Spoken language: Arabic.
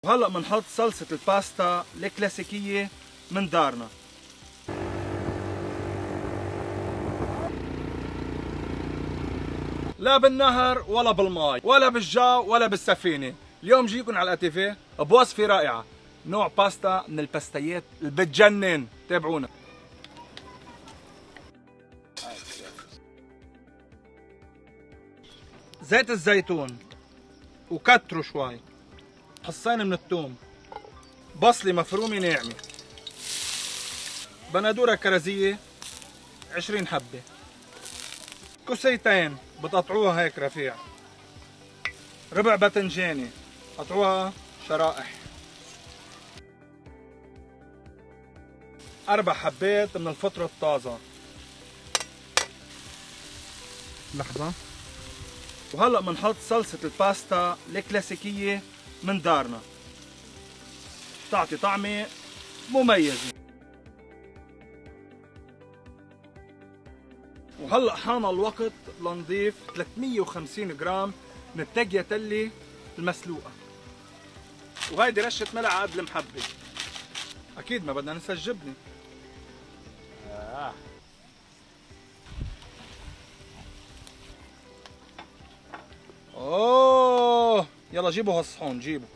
وهلا بنحط صلصة الباستا الكلاسيكية من دارنا. لا بالنهر ولا بالماء ولا بالجو ولا بالسفينة، اليوم جيكم على الاتيفيه بوصفة رائعة، نوع باستا من الباستيات اللي بتجنن. تابعونا. زيت الزيتون وكتروا شوي، حصين من الثوم، بصلة مفرومة ناعمة، بندورة كرزية 20 حبة، كوسيتين بتقطعوها هيك رفيع، ربع باذنجانة قطعوها شرائح، 4 حبات من الفطر الطازة. لحظة. وهلا بنحط صلصة الباستا الكلاسيكية من دارنا، بتعطي طعمة مميزة. وهلا حان الوقت لنضيف 350 جرام من التاجياتيلي المسلوقة، وهيدي رشة ملعقة قد المحبة، أكيد ما بدنا ننسى الجبنة. اوه يلا جيبوا هالصحون جيبوا.